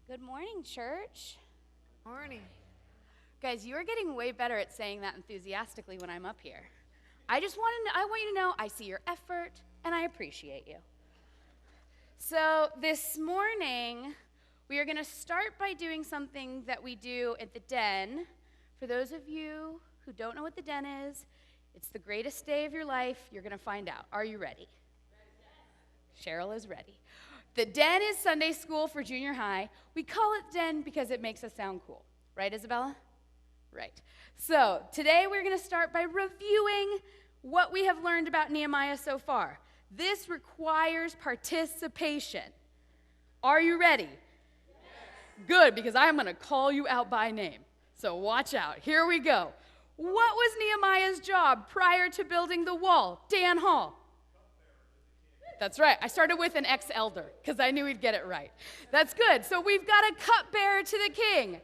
Good morning, church. Morning. Guys, you are getting way better at saying that enthusiastically when I'm up here. I want you to know I see your effort and I appreciate you. So this morning, we are going to start by doing something that we do at the Den. For those of you who don't know what the Den is, it's the greatest day of your life. You're going to find out. Are you ready? Cheryl is ready. The Den is Sunday school for junior high. We call it Den because it makes us sound cool. Right, Isabella? Right. So today we're going to start by reviewing what we have learned about Nehemiah so far. This requires participation. Are you ready? Yes. Good, because I'm going to call you out by name. So watch out. Here we go. What was Nehemiah's job prior to building the wall? Dan Hall. That's right. I started with an ex-elder because I knew he'd get it right. That's good. So we've got a cupbearer to the king.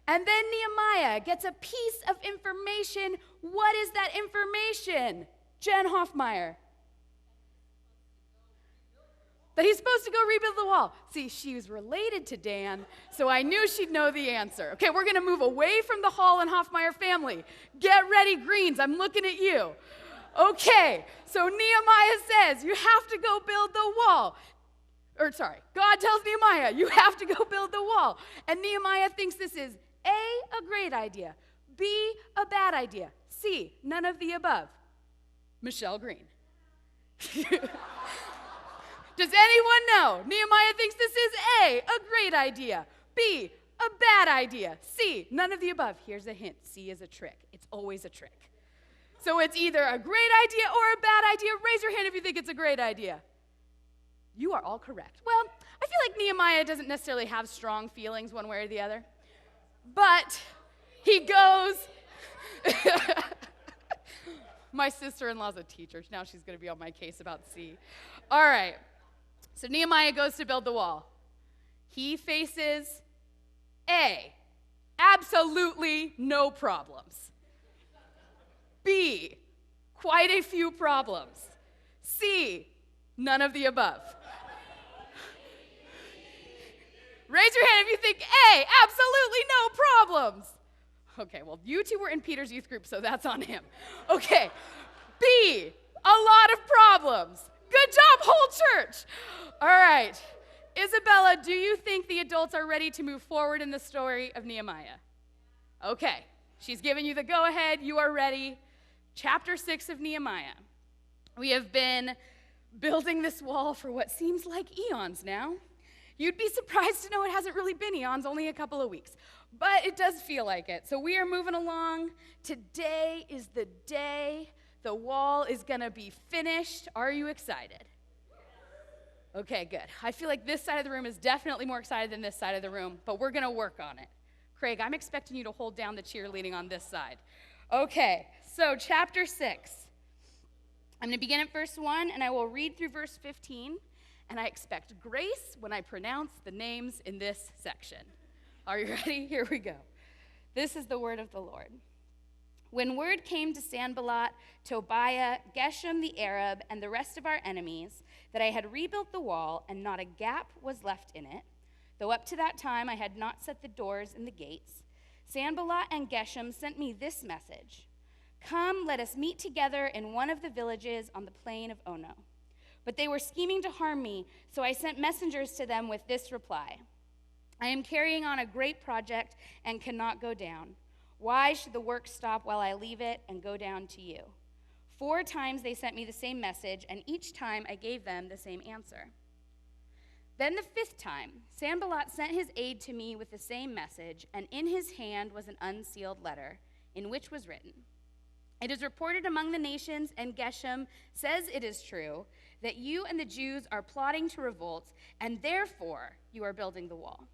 And then Nehemiah gets a piece of information. What is that information? Jen Hoffmeyer. That he's supposed to go rebuild the wall. See, she was related to Dan, so I knew she'd know the answer. Okay, we're going to move away from the Hall and Hoffmeyer family. Get ready, Greens. I'm looking at you. Okay, so Nehemiah says, you have to go build the wall. God tells Nehemiah, you have to go build the wall. And Nehemiah thinks this is A, great idea, B, a bad idea, C, none of the above. Michelle Green. Does anyone know? Nehemiah thinks this is A, great idea, B, a bad idea, C, none of the above. Here's a hint, C is a trick. It's always a trick. So it's either a great idea or a bad idea. Raise your hand if you think it's a great idea. You are all correct. Well, I feel like Nehemiah doesn't necessarily have strong feelings one way or the other. But he goes. My sister-in-law's a teacher. Now she's going to be on my case about C. All right. So Nehemiah goes to build the wall. He faces A, absolutely no problems. B, quite a few problems. C, none of the above. Raise your hand if you think A, absolutely no problems. Okay, well, you two were in Peter's youth group, so that's on him. Okay, B, a lot of problems. Good job, whole church. All right, Isabella, do you think the adults are ready to move forward in the story of Nehemiah? Okay, she's giving you the go-ahead. You are ready. Chapter 6 of Nehemiah. We have been building this wall for what seems like eons now. You'd be surprised to know it hasn't really been eons, only a couple of weeks. But it does feel like it. So we are moving along. Today is the day the wall is going to be finished. Are you excited? Okay, good. I feel like this side of the room is definitely more excited than this side of the room, but we're going to work on it. Craig, I'm expecting you to hold down the cheerleading on this side. Okay, so chapter 6. I'm going to begin at verse 1, and I will read through verse 15, and I expect grace when I pronounce the names in this section. Are you ready? Here we go. This is the word of the Lord. When word came to Sanballat, Tobiah, Geshem the Arab, and the rest of our enemies that I had rebuilt the wall, and not a gap was left in it, though up to that time I had not set the doors and the gates, Sanballat and Geshem sent me this message. Come, let us meet together in one of the villages on the plain of Ono. But they were scheming to harm me, so I sent messengers to them with this reply. I am carrying on a great project and cannot go down. Why should the work stop while I leave it and go down to you? 4 times they sent me the same message, and each time I gave them the same answer. Then the 5th time, Sanballat sent his aide to me with the same message, and in his hand was an unsealed letter, in which was written, It is reported among the nations, and Geshem says it is true, that you and the Jews are plotting to revolt, and therefore you are building the wall.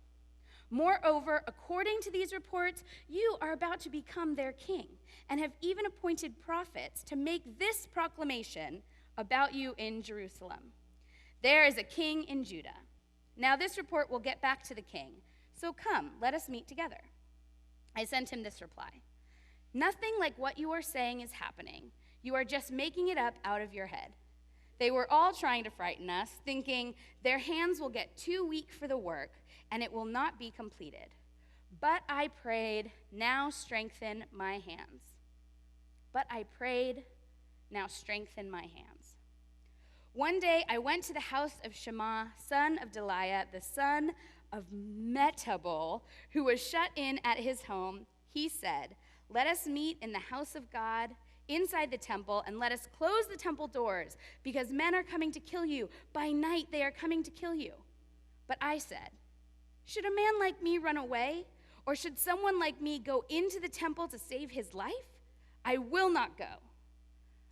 Moreover, according to these reports, you are about to become their king, and have even appointed prophets to make this proclamation about you in Jerusalem. There is a king in Judah. Now this report will get back to the king, so come, let us meet together. I sent him this reply. Nothing like what you are saying is happening. You are just making it up out of your head. They were all trying to frighten us, thinking their hands will get too weak for the work, and it will not be completed. But I prayed, now strengthen my hands. But I prayed, now strengthen my hands. One day I went to the house of Shema, son of Deliah, the son of Metabel, who was shut in at his home. He said, "Let us meet in the house of God, inside the temple, and let us close the temple doors, because men are coming to kill you. By night they are coming to kill you." But I said, "Should a man like me run away? Or should someone like me go into the temple to save his life? I will not go."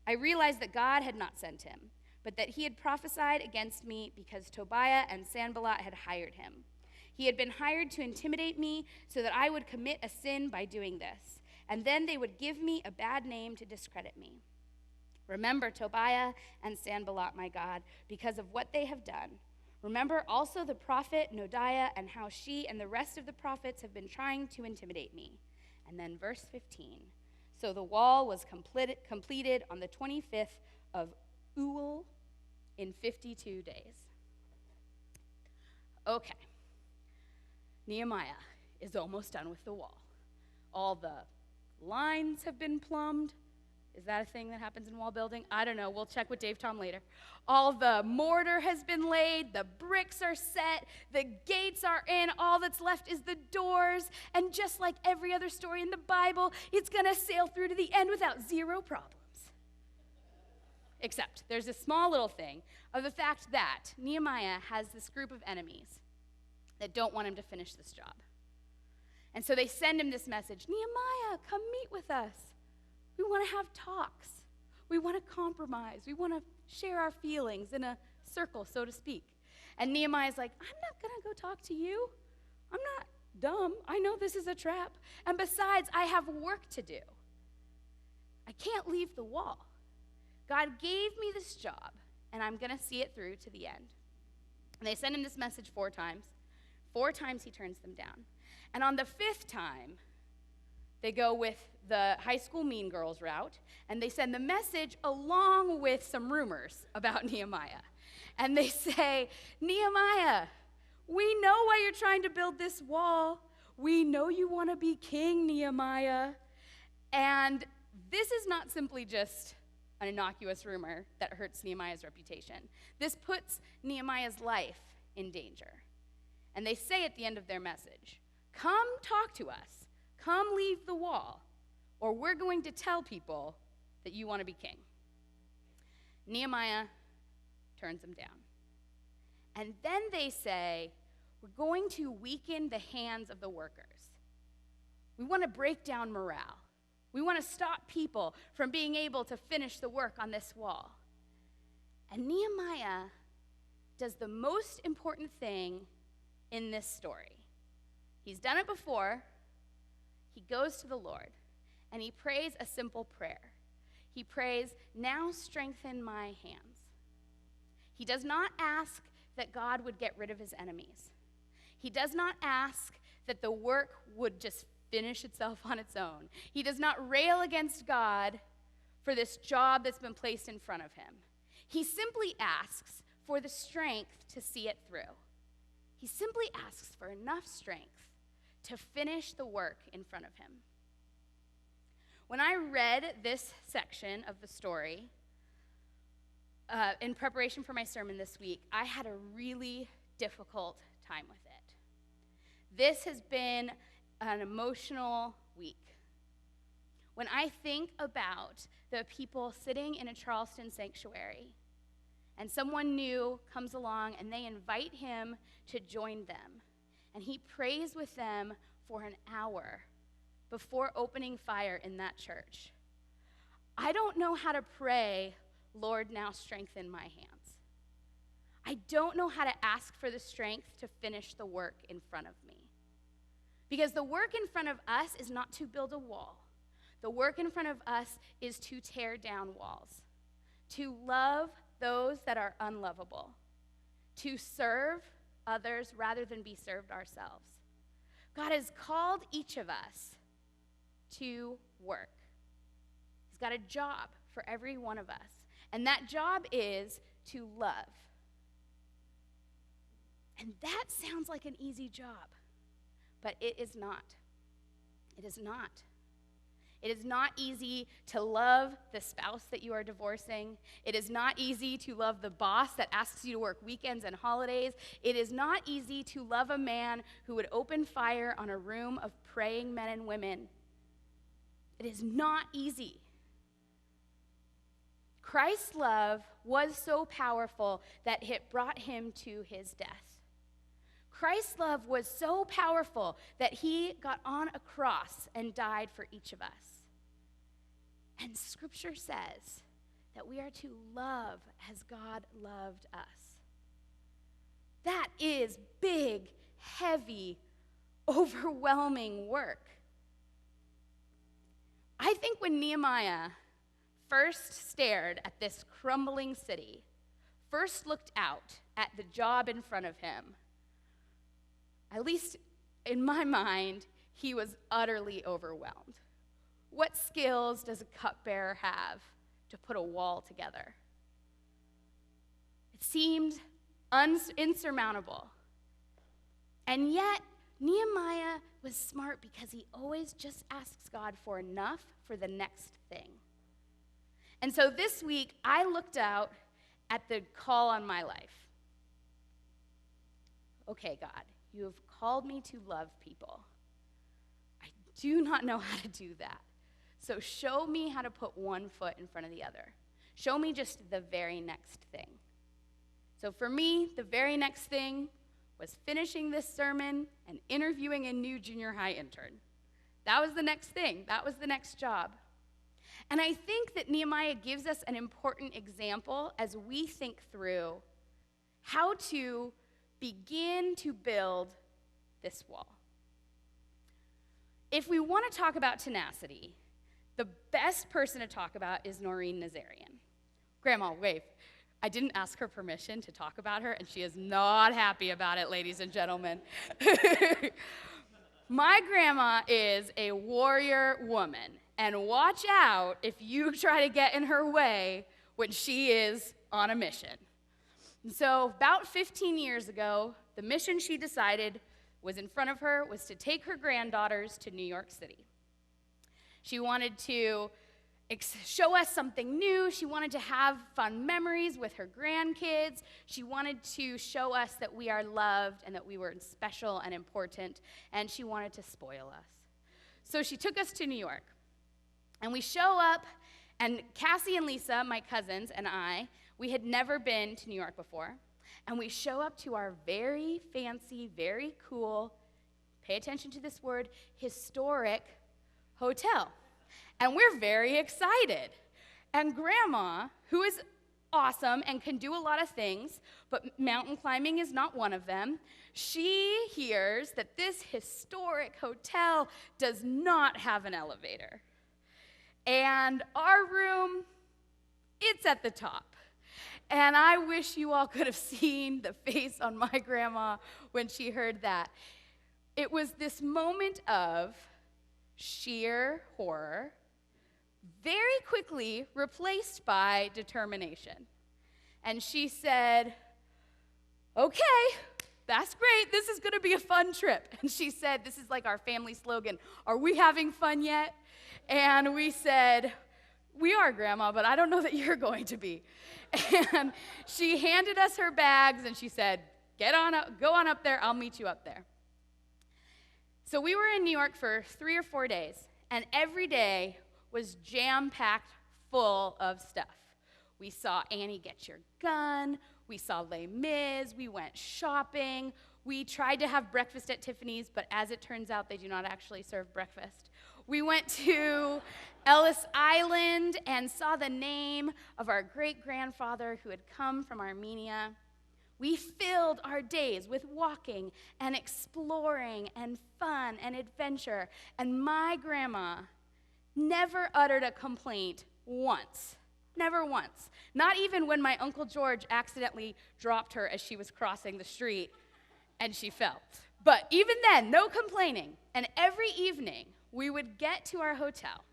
I realized that God had not sent him, but that he had prophesied against me because Tobiah and Sanballat had hired him. He had been hired to intimidate me so that I would commit a sin by doing this, and then they would give me a bad name to discredit me. Remember Tobiah and Sanballat, my God, because of what they have done. Remember also the prophet Noadiah and how she and the rest of the prophets have been trying to intimidate me. And then verse 15. So the wall was completed on the 25th of Elul in 52 days. Okay. Nehemiah is almost done with the wall. All the lines have been plumbed. Is that a thing that happens in wall building? I don't know. We'll check with Dave Tom later. All the mortar has been laid. The bricks are set. The gates are in. All that's left is the doors. And just like every other story in the Bible, it's going to sail through to the end without zero problems. Except there's a small little thing of the fact that Nehemiah has this group of enemies that don't want him to finish this job. And so they send him this message, "Nehemiah, come meet with us. We want to have talks. We want to compromise. We want to share our feelings in a circle, so to speak." And Nehemiah's like, "I'm not going to go talk to you. I'm not dumb. I know this is a trap. And besides, I have work to do. I can't leave the wall. God gave me this job, and I'm going to see it through to the end." And they send him this message 4 times. 4 times he turns them down. And on the 5th time, they go with the high school mean girls route, and they send the message along with some rumors about Nehemiah. And they say, "Nehemiah, we know why you're trying to build this wall. We know you want to be king, Nehemiah." And this is not simply just an innocuous rumor that hurts Nehemiah's reputation. This puts Nehemiah's life in danger. And they say at the end of their message, "Come talk to us. Come leave the wall, or we're going to tell people that you want to be king." Nehemiah turns them down. And then they say, "We're going to weaken the hands of the workers. We want to break down morale. We want to stop people from being able to finish the work on this wall." And Nehemiah does the most important thing in this story. He's done it before. He goes to the Lord, and he prays a simple prayer. He prays, "Now strengthen my hands." He does not ask that God would get rid of his enemies. He does not ask that the work would just finish itself on its own. He does not rail against God for this job that's been placed in front of him. He simply asks for the strength to see it through. He simply asks for enough strength to finish the work in front of him. When I read this section of the story in preparation for my sermon this week, I had a really difficult time with it. This has been an emotional week. When I think about the people sitting in a Charleston sanctuary, and someone new comes along and they invite him to join them, and he prays with them for an hour before opening fire in that church, I don't know how to pray, "Lord, now strengthen my hands." I don't know how to ask for the strength to finish the work in front of me. Because the work in front of us is not to build a wall. The work in front of us is to tear down walls, to love those that are unlovable, to serve others rather than be served ourselves. God has called each of us to work. He's got a job for every one of us, and that job is to love. And that sounds like an easy job, but it is not. It is not. It is not easy to love the spouse that you are divorcing. It is not easy to love the boss that asks you to work weekends and holidays. It is not easy to love a man who would open fire on a room of praying men and women. It is not easy. Christ's love was so powerful that it brought him to his death. Christ's love was so powerful that he got on a cross and died for each of us. And Scripture says that we are to love as God loved us. That is big, heavy, overwhelming work. I think when Nehemiah first stared at this crumbling city, first looked out at the job in front of him, at least in my mind, he was utterly overwhelmed. What skills does a cupbearer have to put a wall together? It seemed insurmountable. And yet, Nehemiah was smart because he always just asks God for enough for the next thing. And so this week, I looked out at the call on my life. Okay, God, you have called me to love people. I do not know how to do that. So show me how to put one foot in front of the other. Show me just the very next thing. So for me, the very next thing was finishing this sermon and interviewing a new junior high intern. That was the next thing. That was the next job. And I think that Nehemiah gives us an important example as we think through how to begin to build this wall. If we want to talk about tenacity, the best person to talk about is Noreen Nazarian. Grandma, wave. I didn't ask her permission to talk about her, and she is not happy about it, ladies and gentlemen. My grandma is a warrior woman, and watch out if you try to get in her way when she is on a mission. And so about 15 years ago, the mission she decided was in front of her was to take her granddaughters to New York City. She wanted to show us something new. She wanted to have fun memories with her grandkids. She wanted to show us that we are loved and that we were special and important, and she wanted to spoil us. So she took us to New York. And we show up, and Cassie and Lisa, my cousins, and I, we had never been to New York before. And we show up to our very fancy, very cool, pay attention to this word, historic hotel. And we're very excited. And Grandma, who is awesome and can do a lot of things, but mountain climbing is not one of them, she hears that this historic hotel does not have an elevator. And our room, it's at the top. And I wish you all could have seen the face on my grandma when she heard that. It was this moment of sheer horror, very quickly replaced by determination. And she said, okay, that's great. This is going to be a fun trip. And she said, this is like our family slogan, are we having fun yet? And we said, we are, Grandma, but I don't know that you're going to be. And she handed us her bags, and she said, get on up, go on up there. I'll meet you up there. So we were in New York for 3 or 4 days, and every day was jam-packed full of stuff. We saw Annie Get Your Gun. We saw Les Mis. We went shopping. We tried to have breakfast at Tiffany's, but as it turns out, they do not actually serve breakfast. We went to Ellis Island and saw the name of our great-grandfather who had come from Armenia. We filled our days with walking and exploring and fun and adventure, and my grandma never uttered a complaint once. Never once. Not even when my Uncle George accidentally dropped her as she was crossing the street and she fell. But even then, no complaining. And every evening, we would get to our hotel.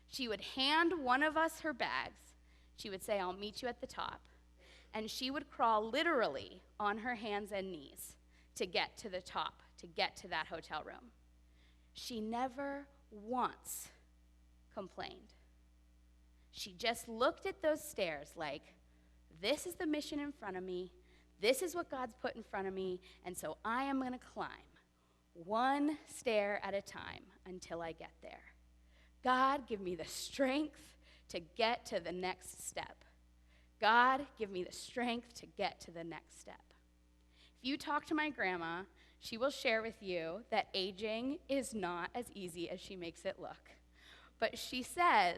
She would hand one of us her bags. She would say, I'll meet you at the top. and she would crawl literally on her hands and knees to get to the top, to get to that hotel room. She never once complained. She just looked at those stairs like, this is the mission in front of me, this is what God's put in front of me, and so I am going to climb one stair at a time until I get there. God, give me the strength to get to the next step. God, give me the strength to get to the next step. If you talk to my grandma, she will share with you that aging is not as easy as she makes it look. But she says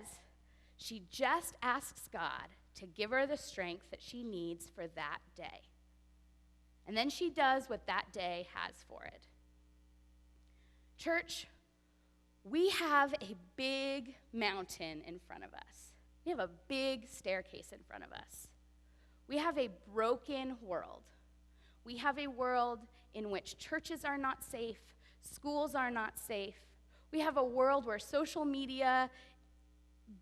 she just asks God to give her the strength that she needs for that day. And then she does what that day has for it. Church, we have a big mountain in front of us. We have a big staircase in front of us. We have a broken world. We have a world in which churches are not safe, schools are not safe. We have a world where social media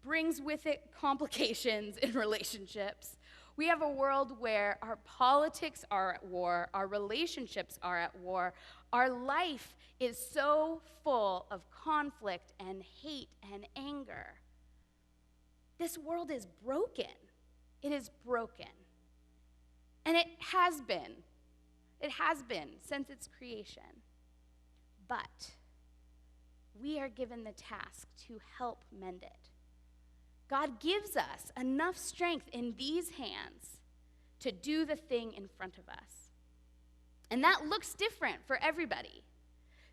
brings with it complications in relationships. We have a world where our politics are at war, our relationships are at war. Our life is so full of conflict and hate and anger. This world is broken. It is broken. And it has been. It has been since its creation. But we are given the task to help mend it. God gives us enough strength in these hands to do the thing in front of us. And that looks different for everybody.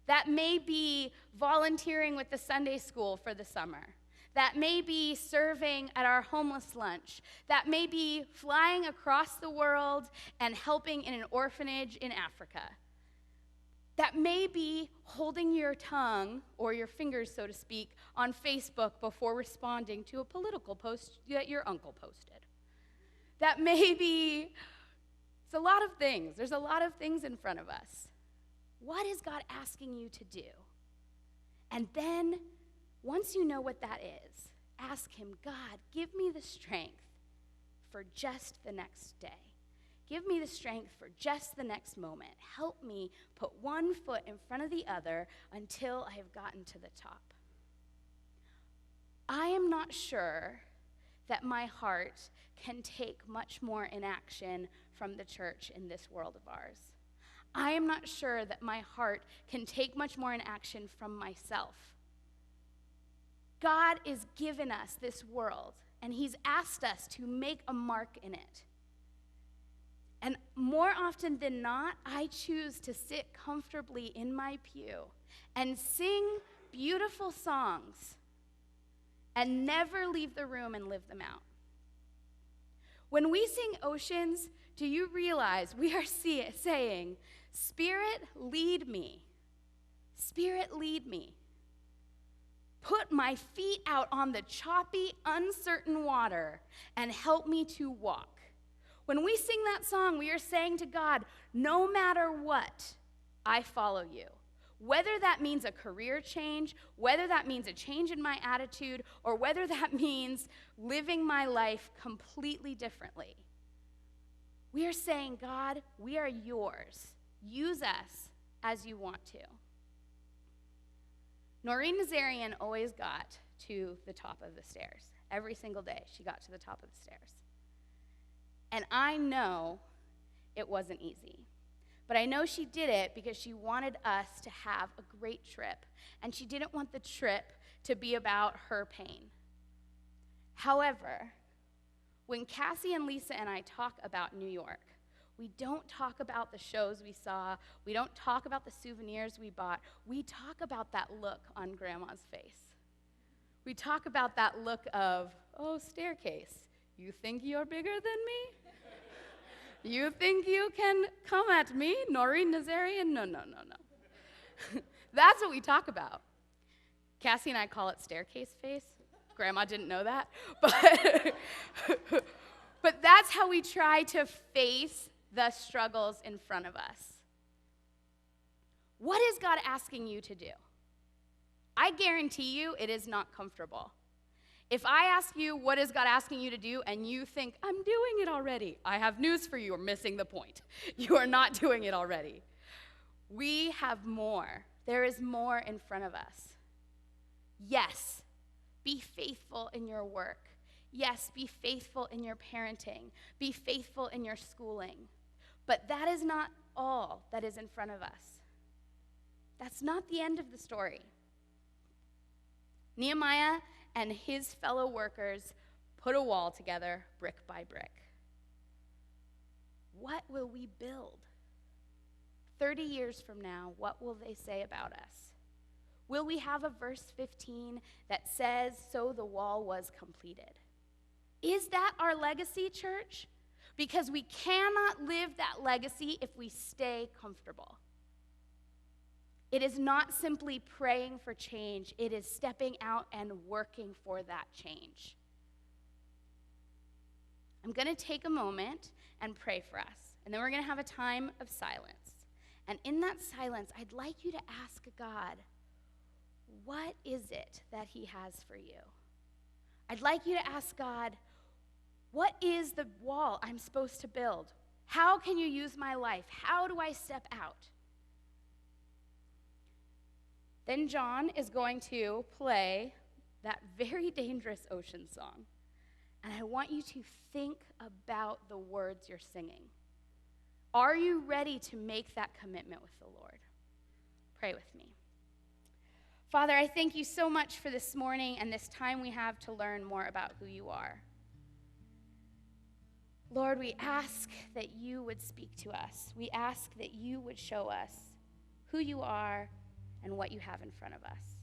That may be volunteering with the Sunday school for the summer. That may be serving at our homeless lunch. That may be flying across the world and helping in an orphanage in Africa. That may be holding your tongue, or your fingers, so to speak, on Facebook before responding to a political post that your uncle posted. That may be, it's a lot of things. There's a lot of things in front of us. What is God asking you to do? And then, once you know what that is, ask him, God, give me the strength for just the next day. Give me the strength for just the next moment. Help me put one foot in front of the other until I have gotten to the top. I am not sure that my heart can take much more inaction from the church in this world of ours. I am not sure that my heart can take much more inaction from myself. God has given us this world, and he's asked us to make a mark in it. And more often than not, I choose to sit comfortably in my pew and sing beautiful songs and never leave the room and live them out. When we sing Oceans, do you realize we are saying, Spirit, lead me. Spirit, lead me. Put my feet out on the choppy, uncertain water and help me to walk. When we sing that song, we are saying to God, no matter what, I follow you. Whether that means a career change, whether that means a change in my attitude, or whether that means living my life completely differently. We are saying, God, we are yours. Use us as you want to. Noreen Nazarian always got to the top of the stairs. Every single day, she got to the top of the stairs. And I know it wasn't easy. But I know she did it because she wanted us to have a great trip. And she didn't want the trip to be about her pain. However, when Cassie and Lisa and I talk about New York, we don't talk about the shows we saw. We don't talk about the souvenirs we bought. We talk about that look on Grandma's face. We talk about that look of, oh, staircase. You think you're bigger than me? You think you can come at me, Noreen Nazarian? No. That's what we talk about. Cassie and I call it staircase face. Grandma didn't know that. But that's how we try to face the struggles in front of us. What is God asking you to do? I guarantee you it is not comfortable. If I ask you, what is God asking you to do, and you think, I'm doing it already, I have news for you, you're missing the point. You are not doing it already. We have more. There is more in front of us. Yes, be faithful in your work. Yes, be faithful in your parenting. Be faithful in your schooling. But that is not all that is in front of us. That's not the end of the story. Nehemiah and his fellow workers put a wall together brick by brick. What will we build? 30 years from now, what will they say about us? Will we have a verse 15 that says, so the wall was completed? Is that our legacy, church? Because we cannot live that legacy if we stay comfortable. It is not simply praying for change. It is stepping out and working for that change. I'm going to take a moment and pray for us, and then we're going to have a time of silence. And in that silence, I'd like you to ask God, what is it that he has for you? I'd like you to ask God, what is the wall I'm supposed to build? How can you use my life? How do I step out? Then John is going to play that very dangerous ocean song. And I want you to think about the words you're singing. Are you ready to make that commitment with the Lord? Pray with me. Father, I thank you so much for this morning and this time we have to learn more about who you are. Lord, we ask that you would speak to us. We ask that you would show us who you are and what you have in front of us.